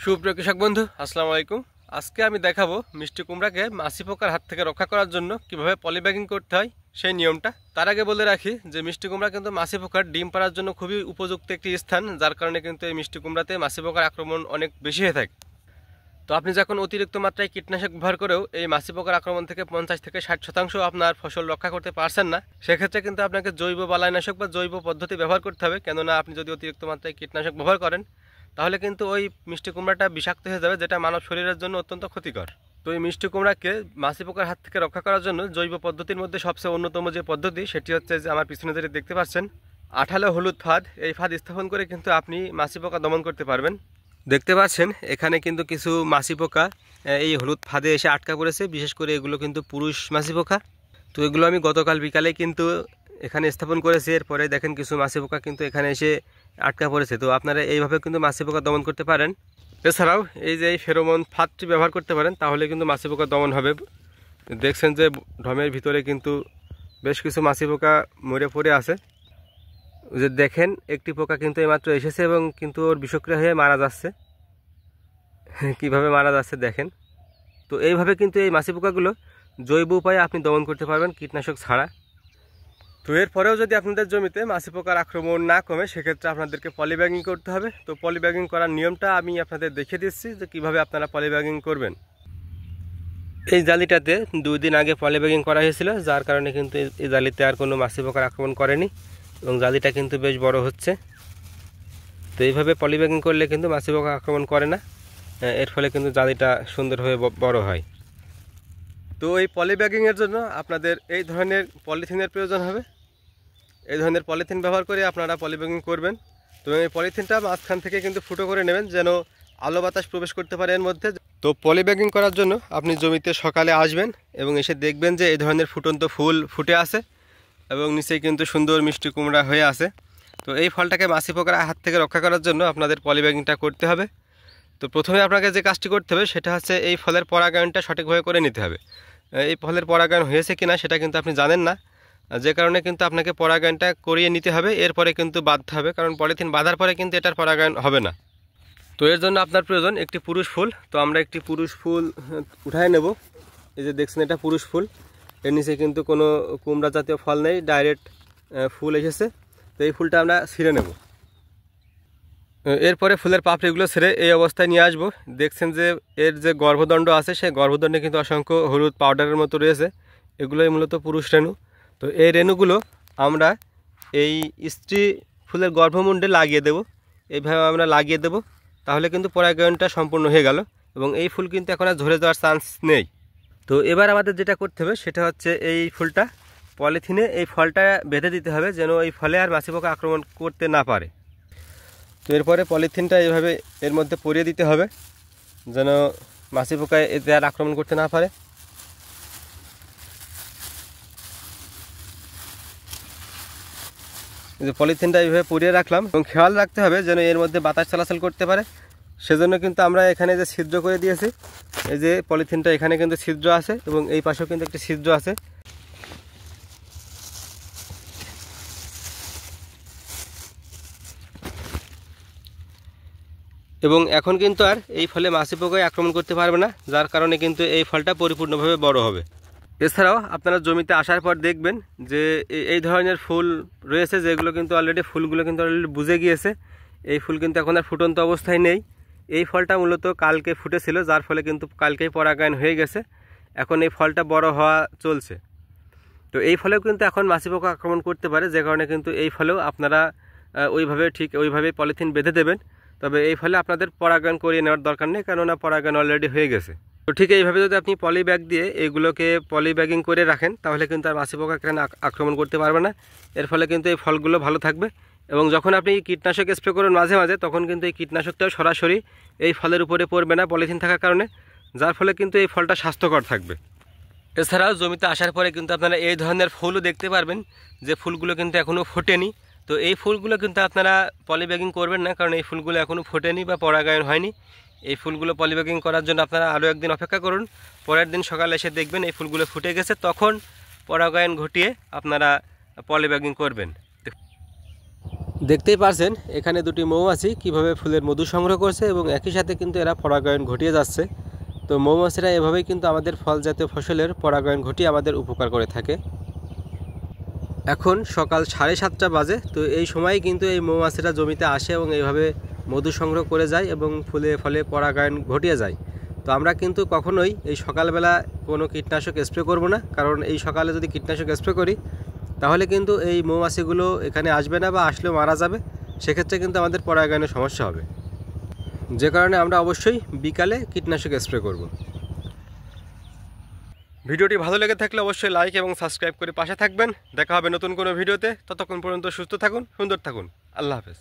সুপ্রিয় কৃষক বন্ধু আসসালামু আলাইকুম। আজকে আমি দেখাবো মিষ্টি কুমড়াকে মাছি পোকার হাত থেকে রক্ষা করার জন্য কিভাবে পলিব্যাগিং করতে হয় সেই নিয়মটা। তার আগে বলে রাখি যে মিষ্টি কুমড়া কিন্তু মাছি পোকার ডিম পাড়ার জন্য খুবই উপযুক্ত একটি স্থান, যার কারণে কিন্তু এই মিষ্টি কুমড়াতে মাছি পোকার আক্রমণ অনেক বেশি হয়ে থাকে। তো আপনি যখন অতিরিক্ত মাত্রায় কীটনাশক ব্যবহার করেও এই মাছি পোকার আক্রমণ থেকে 50 থেকে 60% আপনার ফসল রক্ষা করতে পারছেন না, সেক্ষেত্রে কিন্তু আপনাকে জৈব বালাইনাশক বা জৈব পদ্ধতি ব্যবহার করতে হবে। কেননা আপনি যদি অতিরিক্ত মাত্রায় কীটনাশক ব্যবহার করেন তাহলে কিন্তু ওই মিষ্টি কুমড়াটা বিষাক্ত হয়ে যাবে, যেটা মানব শরীরের জন্য অত্যন্ত ক্ষতিকর। তো এই মিষ্টি কুমড়াকে মাছি পোকার হাত থেকে রক্ষা করার জন্য জৈব পদ্ধতির মধ্যে সবচেয়ে অন্যতম যে পদ্ধতি সেটি হচ্ছে যে আমার পিছনে যেটি দেখতে পাচ্ছেন আঠালো হলুদ ফাঁদ। এই ফাঁদ স্থাপন করে কিন্তু আপনি মাছি পোকা দমন করতে পারবেন। দেখতে পাচ্ছেন এখানে কিন্তু কিছু মাছি পোকা এই হলুদ ফাঁদে এসে আটকা পড়েছে, বিশেষ করে এগুলো কিন্তু পুরুষ মাছি পোকা। তো এগুলো আমি গতকাল বিকালে কিন্তু এখানে স্থাপন করেছি। এরপরে দেখেন কিছু মাছি পোকা কিন্তু এখানে এসে আটকা পড়েছে। তো আপনারা এইভাবে কিন্তু মাছি পোকা দমন করতে পারেন। এছাড়াও এই যে এই ফেরোমন ফাঁদটি ব্যবহার করতে পারেন, তাহলে কিন্তু মাছি পোকা দমন হবে। দেখছেন যে ঢমের ভিতরে কিন্তু বেশ কিছু মাছি পোকা মরে পড়ে আছে। যে দেখেন একটি পোকা কিন্তু এইমাত্র এসেছে এবং কিন্তু ওর বিষক্রিয়া হয়ে মারা যাচ্ছে। কিভাবে মারা যাচ্ছে দেখেন। তো এইভাবে কিন্তু এই মাছি পোকাগুলো জৈব উপায়ে আপনি দমন করতে পারবেন কীটনাশক ছাড়া। তো এরপরেও যদি আপনাদের জমিতে মাছি পোকার আক্রমণ না কমে, সেক্ষেত্রে আপনাদেরকে পলিব্যাগিং করতে হবে। তো পলিব্যাগিং করার নিয়মটা আমি আপনাদের দেখিয়ে দিচ্ছি যে কীভাবে আপনারা পলিব্যাগিং করবেন। এই জালিটাতে 2 দিন আগে পলিব্যাগিং করা হয়েছিল, যার কারণে কিন্তু এই জালিতে আর কোনো মাছি পোকার আক্রমণ করেনি এবং জালিটা কিন্তু বেশ বড় হচ্ছে। তো এইভাবে পলিব্যাগিং করলে কিন্তু মাছি পোকা আক্রমণ করে না, এর ফলে কিন্তু জালিটা সুন্দরভাবে বড় হয়। তো এই পলিব্যাগিংয়ের জন্য আপনাদের এই ধরনের পলিথিনের প্রয়োজন হবে। এই ধরনের পলিথিন ব্যবহার করে আপনারা পলিব্যাগিং করবেন। তো এই পলিথিনটা মাঝখান থেকে কিন্তু ফুটো করে নেবেন, যেন আলো বাতাস প্রবেশ করতে পারে এর মধ্যে। তো পলিব্যাগিং করার জন্য আপনি জমিতে সকালে আসবেন এবং এসে দেখবেন যে এই ধরনের ফুটন্ত ফুল ফুটে আছে এবং নিচেই কিন্তু সুন্দর মিষ্টি কুমড়া হয়ে আছে। তো এই ফলটাকে মাছি পোকার হাত থেকে রক্ষা করার জন্য আপনাদের পলিব্যাগিংটা করতে হবে। তো প্রথমে আপনাকে যে কাজটি করতে হবে সেটা হচ্ছে এই ফলের পরাগায়নটা সঠিকভাবে করে নিতে হবে। এই ফলের পরাগায়ন হয়েছে কিনা সেটা কিন্তু আপনি জানেন না, যে কারণে কিন্তু আপনাকে পরাগায়নটা করিয়ে নিতে হবে। এরপরে কিন্তু বাঁধতে হবে, কারণ পলিথিন বাঁধার পরে কিন্তু এটার পরাগায়ন হবে না। তো এর জন্য আপনার প্রয়োজন একটি পুরুষ ফুল। তো আমরা একটি পুরুষ ফুল উঠায় নেব। এই যে দেখছেন এটা পুরুষ ফুল, এর নিচে কিন্তু কোনো কুমড়া জাতীয় ফল নেই, ডাইরেক্ট ফুল এসেছে। তো এই ফুলটা আমরা ছিঁড়ে নেব। এরপরে ফুলের পাপড়িগুলো ছেড়ে এই অবস্থায় নিয়ে আসবো। দেখছেন যে এর যে গর্ভদণ্ড আছে সেই গর্ভদণ্ডে কিন্তু অসংখ্য হলুদ পাউডারের মতো রয়েছে, এগুলোই মূলত পুরুষ রেণু। তো এই রেণুগুলো আমরা এই স্ত্রী ফুলের গর্ভমুণ্ডে লাগিয়ে দেব। এইভাবে আমরা লাগিয়ে দেব, তাহলে কিন্তু পরাগায়নটা সম্পূর্ণ হয়ে গেল এবং এই ফুল কিন্তু এখন আর ঝরে যাওয়ার চান্স নেই। তো এবার আমাদের যেটা করতে হবে সেটা হচ্ছে এই ফুলটা পলিথিনে এই ফলটা বেঁধে দিতে হবে, যেন এই ফলে আর মাছি পোকা আক্রমণ করতে না পারে। তো এরপরে পলিথিনটা এইভাবে এর মধ্যে পরিয়ে দিতে হবে, যেন মাছি পোকায় এতে আর আক্রমণ করতে না পারে। যে পলিথিনটা এইভাবে পরিয়ে রাখলাম এবং খেয়াল রাখতে হবে যেন এর মধ্যে বাতাস চলাচল করতে পারে। সেজন্য কিন্তু আমরা এখানে যে ছিদ্র করে দিয়েছি, এই যে পলিথিনটা এখানে কিন্তু ছিদ্র আছে এবং এই পাশেও কিন্তু একটি ছিদ্র আছে। এবং এখন কিন্তু আর এই ফলে মাছি পোকায় আক্রমণ করতে পারবে না, যার কারণে কিন্তু এই ফলটা পরিপূর্ণভাবে বড় হবে। এছাড়াও আপনারা জমিতে আসার পর দেখবেন যে এই ধরনের ফুল রয়েছে, যেগুলো কিন্তু অলরেডি ফুলগুলো কিন্তু অলরেডি বুঝে গিয়েছে। এই ফুল কিন্তু এখন আর ফুটন্ত অবস্থায় নেই। এই ফলটা মূলত কালকে ফুটেছিল, যার ফলে কিন্তু কালকেই পরাগায়ন হয়ে গেছে। এখন এই ফলটা বড় হওয়া চলছে। তো এই ফলেও কিন্তু এখন মাছি পোকা আক্রমণ করতে পারে, যে কারণে কিন্তু এই ফলেও আপনারা ওইভাবে পলিথিন বেঁধে দেবেন। তবে এই ফলে আপনাদের পরাগায়ন করিয়ে নেওয়ার দরকার নেই, কেননা পরাগায়ন অলরেডি হয়ে গেছে। তো ঠিক এইভাবে যদি আপনি পলি ব্যাগ দিয়ে এগুলোকে পলিব্যাগিং করে রাখেন, তাহলে কিন্তু আর মাছি পোকা এখানে আক্রমণ করতে পারবে না। এর ফলে কিন্তু এই ফলগুলো ভালো থাকবে। এবং যখন আপনি কীটনাশক স্প্রে করুন মাঝে মাঝে, তখন কিন্তু এই কীটনাশকটাও সরাসরি এই ফলের উপরে পড়বে না পলিথিন থাকার কারণে, যার ফলে কিন্তু এই ফলটা স্বাস্থ্যকর থাকবে। এছাড়াও জমিতে আসার পরে কিন্তু আপনারা এই ধরনের ফুলও দেখতে পারবেন, যে ফুলগুলো কিন্তু এখনও ফোটেনি। তো এই ফুলগুলো কিন্তু আপনারা পলিব্যাগিং করবেন না, কারণ এই ফুলগুলো এখনও ফোটেনি বা পরাগায়ন হয়নি। এই ফুলগুলো পলিব্যাগিং করার জন্য আপনারা আরও একদিন অপেক্ষা করুন। পরের দিন সকালে এসে দেখবেন এই ফুলগুলো ফুটে গেছে, তখন পরাগায়ন ঘটিয়ে আপনারা পলিব্যাগিং করবেন। দেখতেই পারছেন এখানে দুটি মৌমাছি কিভাবে ফুলের মধু সংগ্রহ করছে এবং একই সাথে কিন্তু এরা পরাগায়ন ঘটিয়ে যাচ্ছে। তো মৌমাছিরা এভাবেই কিন্তু আমাদের ফল জাতীয় ফসলের পরাগায়ন ঘটিয়ে আমাদের উপকার করে থাকে। এখন সকাল 7:30 বাজে। তো এই সময় কিন্তু এই মৌমাছিরা জমিতে আসে এবং এইভাবে মধু সংগ্রহ করে যায় এবং ফুলে ফলে পরাগায়ন ঘটিয়ে যায়। তো আমরা কিন্তু কখনোই এই সকালবেলা কোনো কীটনাশক স্প্রে করব না, কারণ এই সকালে যদি কীটনাশক স্প্রে করি তাহলে কিন্তু এই মৌমাছিগুলো এখানে আসবে না বা আসলেও মারা যাবে। সেক্ষেত্রে কিন্তু আমাদের পরাগায়নের সমস্যা হবে, যে কারণে আমরা অবশ্যই বিকালে কীটনাশক স্প্রে করব। ভিডিওটি ভালো লেগে থাকলে অবশ্যই লাইক এবং সাবস্ক্রাইব করে পাশে থাকবেন। দেখা হবে নতুন কোনো ভিডিওতে। ততক্ষণ পর্যন্ত সুস্থ থাকুন, সুন্দর থাকুন। আল্লাহ হাফেজ।